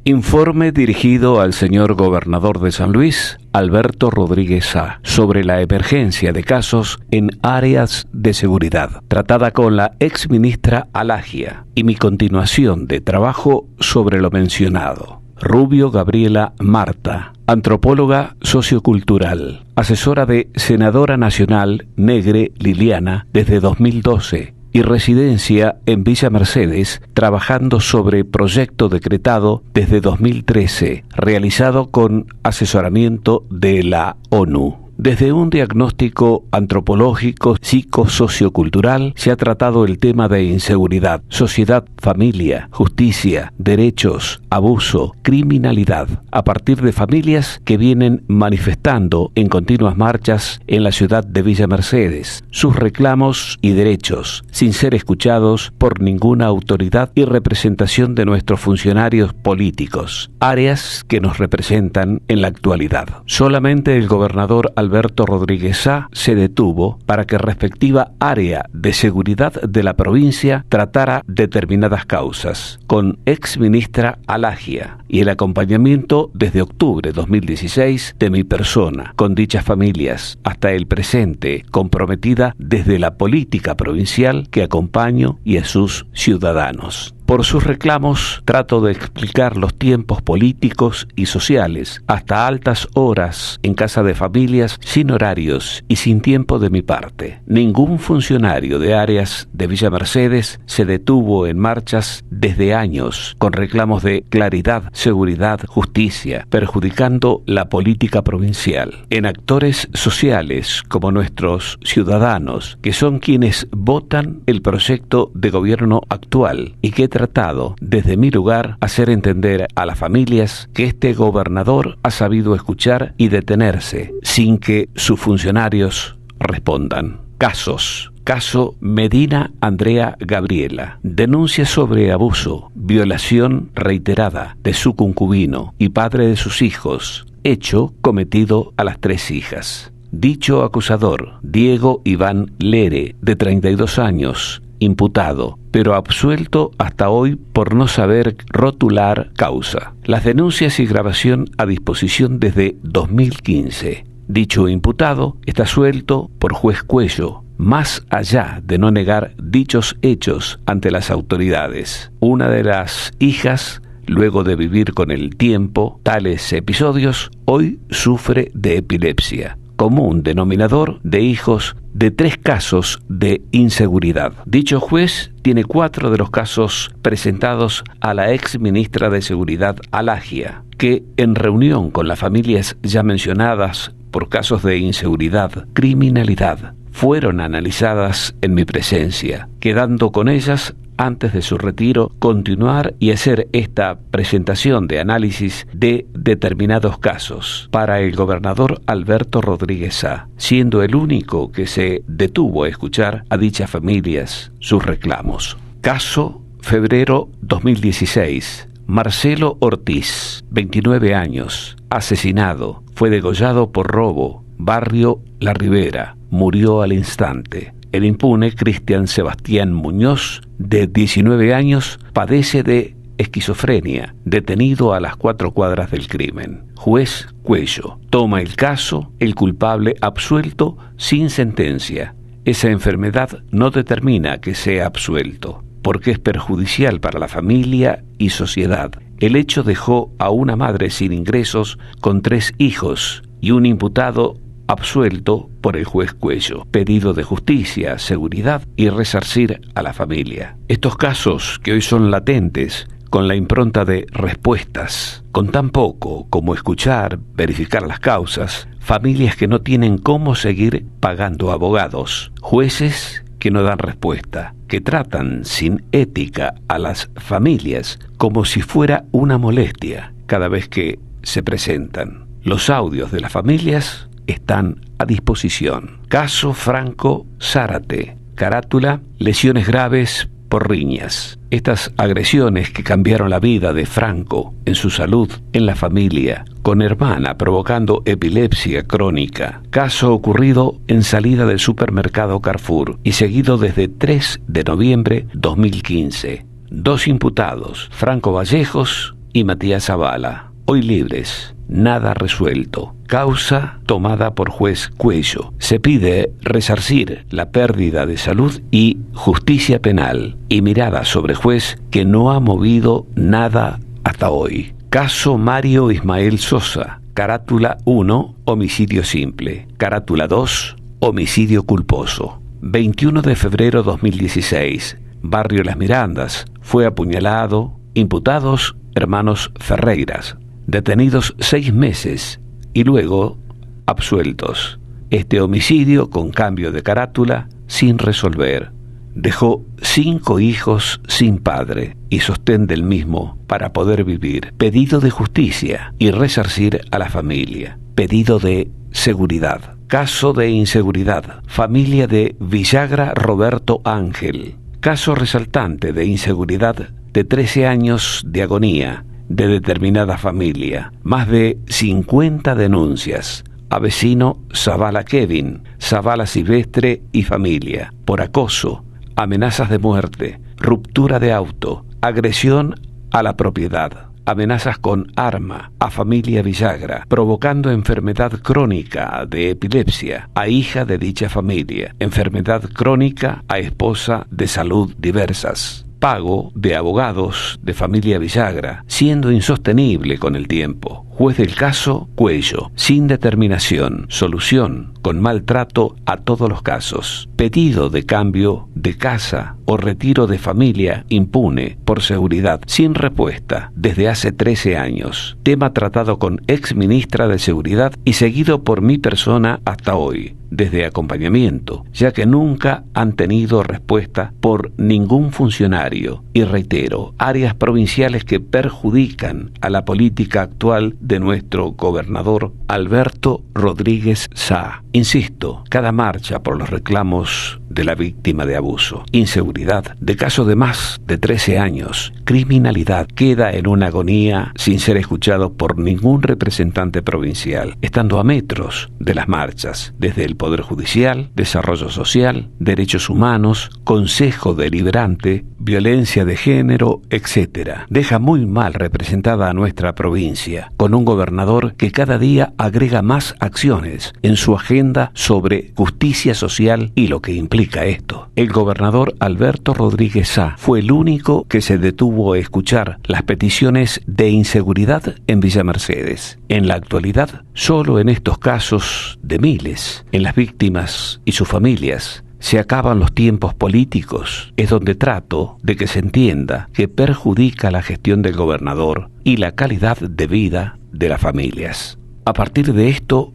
Informe dirigido al señor gobernador de San Luis, Alberto Rodríguez Sá, sobre la emergencia de casos en áreas de seguridad, tratada con la exministra Alagia, y mi continuación de trabajo sobre lo mencionado. Rubio Gabriela Marta, antropóloga sociocultural, asesora de Senadora Nacional Negre Liliana desde 2012, y residencia en Villa Mercedes, trabajando sobre proyecto decretado desde 2013, realizado con asesoramiento de la ONU. Desde un diagnóstico antropológico psicosociocultural se ha tratado el tema de inseguridad, sociedad, familia, justicia, derechos, abuso, criminalidad, a partir de familias que vienen manifestando en continuas marchas en la ciudad de Villa Mercedes sus reclamos y derechos, sin ser escuchados por ninguna autoridad y representación de nuestros funcionarios políticos, áreas que nos representan en la actualidad. Solamente el gobernador Alberto Rodríguez Sá se detuvo para que respectiva área de seguridad de la provincia tratara determinadas causas, con exministra Alagia, y el acompañamiento desde octubre de 2016 de mi persona, con dichas familias, hasta el presente, comprometida desde la política provincial que acompaño y a sus ciudadanos. Por sus reclamos trato de explicar los tiempos políticos y sociales, hasta altas horas en casa de familias sin horarios y sin tiempo de mi parte. Ningún funcionario de áreas de Villa Mercedes se detuvo en marchas desde años con reclamos de claridad, seguridad, justicia, perjudicando la política provincial. En actores sociales como nuestros ciudadanos, que son quienes votan el proyecto de gobierno actual y que tratado, desde mi lugar, hacer entender a las familias que este gobernador ha sabido escuchar y detenerse sin que sus funcionarios respondan. Caso Medina Andrea Gabriela. Denuncia sobre abuso, violación reiterada de su concubino y padre de sus hijos, hecho cometido a las 3 hijas. Dicho acusador, Diego Iván Lere, de 32 años, imputado, pero absuelto hasta hoy por no saber rotular causa. Las denuncias y grabación a disposición desde 2015. Dicho imputado está suelto por juez Cuello, más allá de no negar dichos hechos ante las autoridades. Una de las hijas, luego de vivir con el tiempo tales episodios, hoy sufre de epilepsia, común denominador de hijos de 3 casos de inseguridad. Dicho juez tiene 4 de los casos presentados a la ex ministra de Seguridad Alagia, que en reunión con las familias ya mencionadas por casos de inseguridad, criminalidad, fueron analizadas en mi presencia, quedando con ellas antes de su retiro, continuar y hacer esta presentación de análisis de determinados casos para el gobernador Alberto Rodríguez Sá, siendo el único que se detuvo a escuchar a dichas familias sus reclamos. Caso febrero 2016. Marcelo Ortiz, 29 años, asesinado, fue degollado por robo, barrio La Ribera, murió al instante. El impune Cristian Sebastián Muñoz, de 19 años, padece de esquizofrenia, detenido a las 4 cuadras del crimen. Juez Cuello toma el caso, el culpable absuelto sin sentencia. Esa enfermedad no determina que sea absuelto, porque es perjudicial para la familia y sociedad. El hecho dejó a una madre sin ingresos con 3 hijos y un imputado absuelto por el juez Cuello. Pedido de justicia, seguridad y resarcir a la familia. Estos casos que hoy son latentes, con la impronta de respuestas, con tan poco como escuchar, verificar las causas, familias que no tienen cómo seguir pagando abogados, jueces que no dan respuesta, que tratan sin ética a las familias como si fuera una molestia cada vez que se presentan. Los audios de las familias están a disposición. Caso Franco Zárate. Carátula: lesiones graves por riñas. Estas agresiones que cambiaron la vida de Franco, en su salud, en la familia, con hermana provocando epilepsia crónica. Caso ocurrido en salida del supermercado Carrefour y seguido desde 3 de noviembre 2015. 2 imputados, Franco Vallejos y Matías Zavala, hoy libres, nada resuelto. Causa tomada por juez Cuello. Se pide resarcir la pérdida de salud y justicia penal, y mirada sobre juez que no ha movido nada hasta hoy. Caso Mario Ismael Sosa. Carátula 1, homicidio simple. Carátula 2, homicidio culposo. 21 de febrero 2016, barrio Las Mirandas, fue apuñalado. Imputados, hermanos Ferreiras. Detenidos 6 meses y luego absueltos. Este homicidio, con cambio de carátula, sin resolver. Dejó 5 hijos sin padre y sostén del mismo para poder vivir. Pedido de justicia y resarcir a la familia. Pedido de seguridad. Caso de inseguridad. Familia de Villagra Roberto Ángel. Caso resaltante de inseguridad de 13 años de agonía de determinada familia. Más de 50 denuncias. A vecino Zavala Kevin, Zavala Silvestre y familia. Por acoso, amenazas de muerte, ruptura de auto, agresión a la propiedad, amenazas con arma a familia Villagra, provocando enfermedad crónica de epilepsia a hija de dicha familia, enfermedad crónica a esposa de salud diversas. Pago de abogados de familia Villagra, siendo insostenible con el tiempo. Juez del caso, Cuello, sin determinación. Solución, con maltrato a todos los casos. Pedido de cambio de casa o retiro de familia impune por seguridad, sin respuesta, desde hace 13 años. Tema tratado con ex ministra de Seguridad y seguido por mi persona hasta hoy, desde acompañamiento, ya que nunca han tenido respuesta por ningún funcionario. Y reitero, áreas provinciales que perjudican a la política actual de nuestro gobernador Alberto Rodríguez Sá. Insisto, cada marcha por los reclamos de la víctima de abuso, inseguridad, de caso de más de 13 años, criminalidad, queda en una agonía sin ser escuchado por ningún representante provincial, estando a metros de las marchas, desde el Poder Judicial, Desarrollo Social, Derechos Humanos, Consejo Deliberante, Violencia de Género, etc. Deja muy mal representada a nuestra provincia, con un gobernador que cada día agrega más acciones en su agenda sobre justicia social y lo que implica esto. El gobernador Alberto Rodríguez Sá fue el único que se detuvo a escuchar las peticiones de inseguridad en Villa Mercedes. En la actualidad, solo en estos casos de miles, en las víctimas y sus familias, se acaban los tiempos políticos. Es donde trato de que se entienda que perjudica la gestión del gobernador y la calidad de vida de las familias. A partir de esto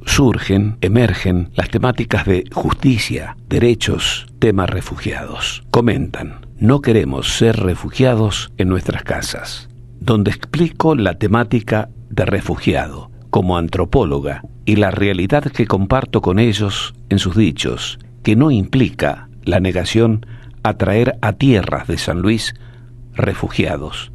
emergen las temáticas de justicia, derechos, temas refugiados. Comentan, no queremos ser refugiados en nuestras casas. Donde explico la temática de refugiado como antropóloga y la realidad que comparto con ellos en sus dichos, que no implica la negación a traer a tierras de San Luis refugiados,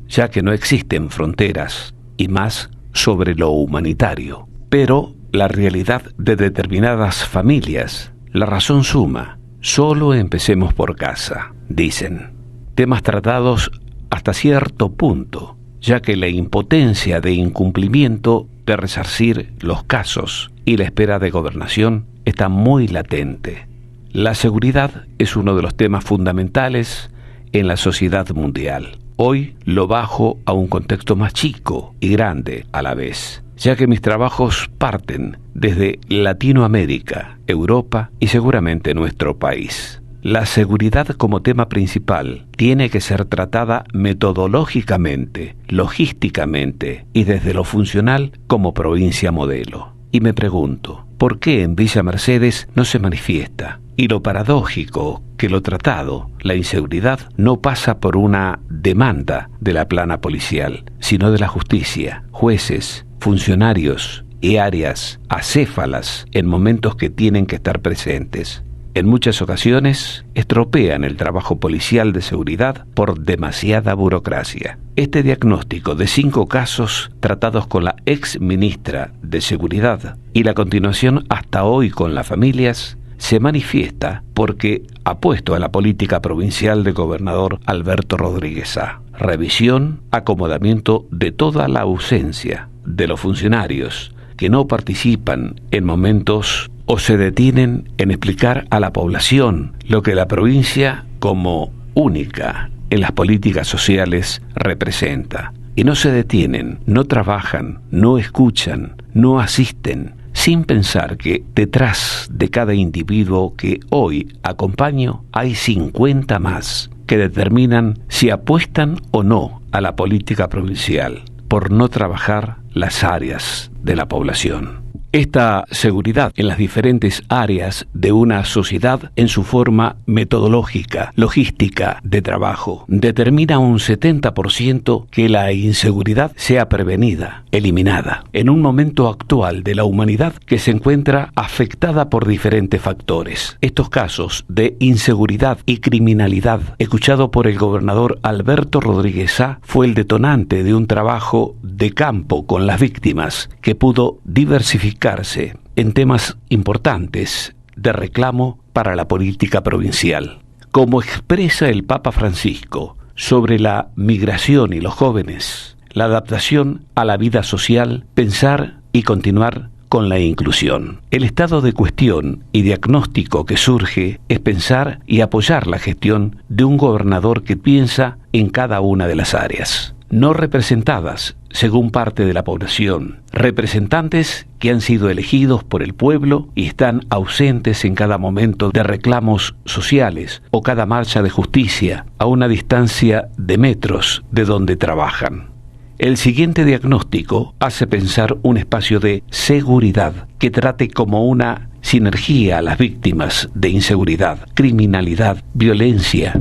ya que no existen fronteras y más sobre lo humanitario. Pero la realidad de determinadas familias, la razón suma. Solo empecemos por casa, dicen. Temas tratados hasta cierto punto, ya que la impotencia de incumplimiento de resarcir los casos y la espera de gobernación está muy latente. La seguridad es uno de los temas fundamentales en la sociedad mundial. Hoy lo bajo a un contexto más chico y grande a la vez, ya que mis trabajos parten desde Latinoamérica, Europa y seguramente nuestro país. La seguridad como tema principal tiene que ser tratada metodológicamente, logísticamente y desde lo funcional como provincia modelo. Y me pregunto, ¿por qué en Villa Mercedes no se manifiesta? Y lo paradójico que lo tratado, la inseguridad, no pasa por una demanda de la plana policial, sino de la justicia, jueces, funcionarios y áreas acéfalas en momentos que tienen que estar presentes. En muchas ocasiones estropean el trabajo policial de seguridad por demasiada burocracia. Este diagnóstico de 5 casos tratados con la ex ministra de Seguridad y la continuación hasta hoy con las familias se manifiesta porque ha puesto a la política provincial del gobernador Alberto Rodríguez Sá. Revisión, acomodamiento de toda la ausencia de los funcionarios que no participan en momentos o se detienen en explicar a la población lo que la provincia como única en las políticas sociales representa. Y no se detienen, no trabajan, no escuchan, no asisten, sin pensar que detrás de cada individuo que hoy acompaño hay 50 más que determinan si apuestan o no a la política provincial por no trabajar las áreas de la población. Esta seguridad en las diferentes áreas de una sociedad en su forma metodológica, logística de trabajo, determina un 70% que la inseguridad sea prevenida, eliminada, en un momento actual de la humanidad que se encuentra afectada por diferentes factores. Estos casos de inseguridad y criminalidad, escuchado por el gobernador Alberto Rodríguez Sá, fue el detonante de un trabajo de campo con las víctimas que pudo diversificar en temas importantes de reclamo para la política provincial. Como expresa el Papa Francisco sobre la migración y los jóvenes, la adaptación a la vida social, pensar y continuar con la inclusión. El estado de cuestión y diagnóstico que surge es pensar y apoyar la gestión de un gobernador que piensa en cada una de las áreas no representadas según parte de la población, representantes que han sido elegidos por el pueblo y están ausentes en cada momento de reclamos sociales o cada marcha de justicia a una distancia de metros de donde trabajan. El siguiente diagnóstico hace pensar un espacio de seguridad que trate como una sinergia a las víctimas de inseguridad, criminalidad, violencia,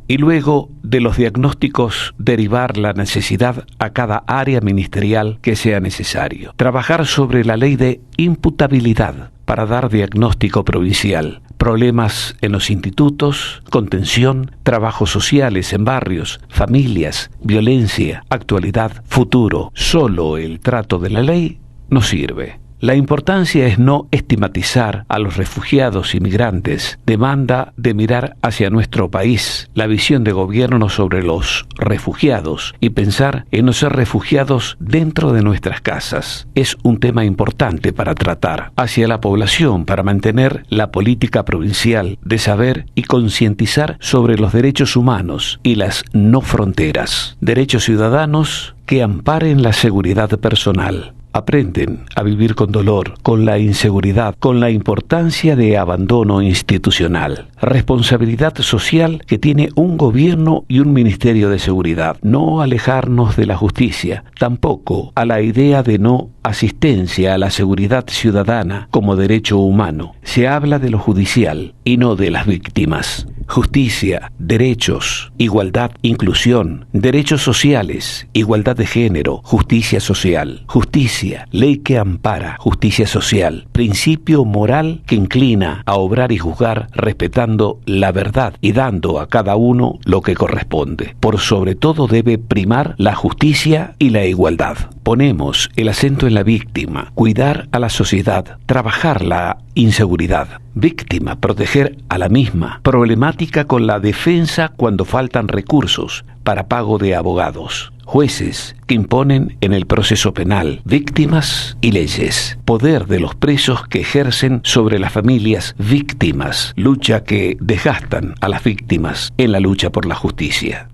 y luego de los diagnósticos derivar la necesidad a cada área ministerial que sea necesario. Trabajar sobre la ley de imputabilidad para dar diagnóstico provincial, problemas en los institutos, contención, trabajos sociales en barrios, familias, violencia, actualidad, futuro. Solo el trato de la ley no sirve. La importancia es no estigmatizar a los refugiados y migrantes. Demanda de mirar hacia nuestro país, la visión de gobierno sobre los refugiados y pensar en no ser refugiados dentro de nuestras casas. Es un tema importante para tratar hacia la población para mantener la política provincial de saber y concientizar sobre los derechos humanos y las no fronteras. Derechos ciudadanos que amparen la seguridad personal. Aprenden a vivir con dolor, con la inseguridad, con la importancia de abandono institucional. Responsabilidad social que tiene un gobierno y un ministerio de seguridad. No alejarnos de la justicia, tampoco a la idea de no asistencia a la seguridad ciudadana como derecho humano. Se habla de lo judicial y no de las víctimas. Justicia, derechos, igualdad, inclusión, derechos sociales, igualdad de género, justicia social, justicia, ley que ampara, justicia social, principio moral que inclina a obrar y juzgar respetando la verdad y dando a cada uno lo que corresponde. Por sobre todo debe primar la justicia y la igualdad. Ponemos el acento en la víctima, cuidar a la sociedad, trabajar la inseguridad. Víctima, proteger a la misma. Problemática con la defensa cuando faltan recursos para pago de abogados. Jueces que imponen en el proceso penal, víctimas y leyes. Poder de los presos que ejercen sobre las familias víctimas. Lucha que desgastan a las víctimas en la lucha por la justicia.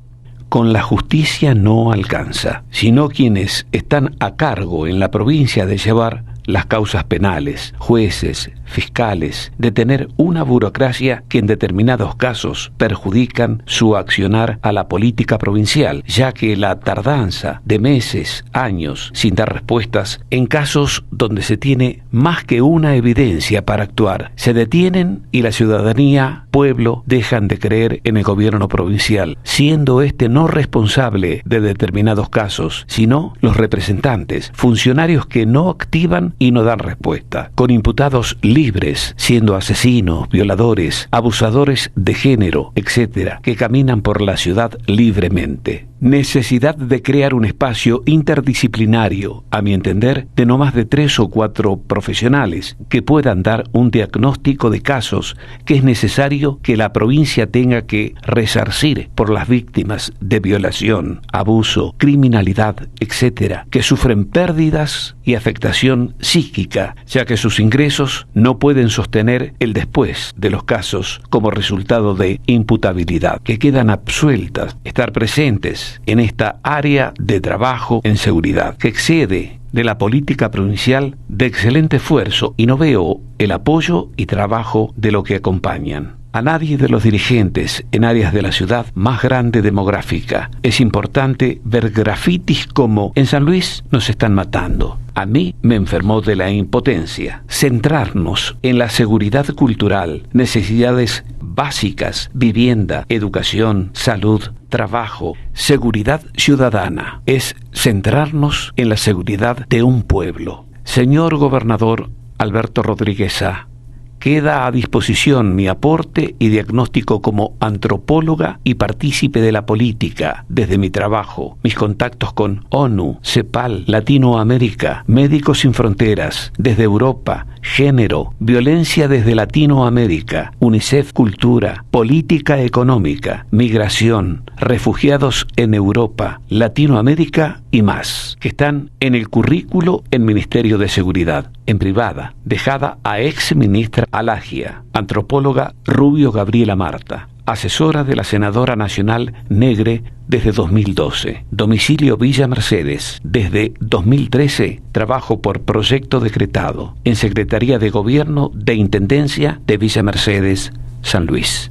Con la justicia no alcanza, sino quienes están a cargo en la provincia de llevar las causas penales, jueces, fiscales, de tener una burocracia que en determinados casos perjudican su accionar a la política provincial, ya que la tardanza de meses, años, sin dar respuestas, en casos donde se tiene más que una evidencia para actuar, se detienen y la ciudadanía, pueblo, dejan de creer en el gobierno provincial, siendo este no responsable de determinados casos, sino los representantes, funcionarios que no activan y no dan respuesta, con imputados libres, siendo asesinos, violadores, abusadores de género, etcétera, que caminan por la ciudad libremente. Necesidad de crear un espacio interdisciplinario, a mi entender, de no más de 3 o 4 profesionales que puedan dar un diagnóstico de casos que es necesario que la provincia tenga que resarcir por las víctimas de violación, abuso, criminalidad, etcétera, que sufren pérdidas y afectación psíquica, ya que sus ingresos no pueden sostener el después de los casos como resultado de imputabilidad, que quedan absueltas, estar presentes en esta área de trabajo en seguridad, que excede de la política provincial de excelente esfuerzo, y no veo el apoyo y trabajo de lo que acompañan. A nadie de los dirigentes en áreas de la ciudad más grande demográfica es importante ver grafitis como en San Luis nos están matando. A mí me enfermó de la impotencia. Centrarnos en la seguridad cultural, necesidades básicas, vivienda, educación, salud, trabajo, seguridad ciudadana, es centrarnos en la seguridad de un pueblo. Señor gobernador Alberto Rodríguez Sá, queda a disposición mi aporte y diagnóstico como antropóloga y partícipe de la política desde mi trabajo, mis contactos con ONU, CEPAL, Latinoamérica, Médicos Sin Fronteras, desde Europa, género, violencia desde Latinoamérica, UNICEF, cultura, política económica, migración, refugiados en Europa, Latinoamérica y más, que están en el currículo en Ministerio de Seguridad, en privada, dejada a ex ministra Alagia, antropóloga Rubio Gabriela Marta, asesora de la senadora nacional Negre desde 2012, domicilio Villa Mercedes, desde 2013, trabajo por proyecto decretado, en Secretaría de Gobierno de Intendencia de Villa Mercedes, San Luis.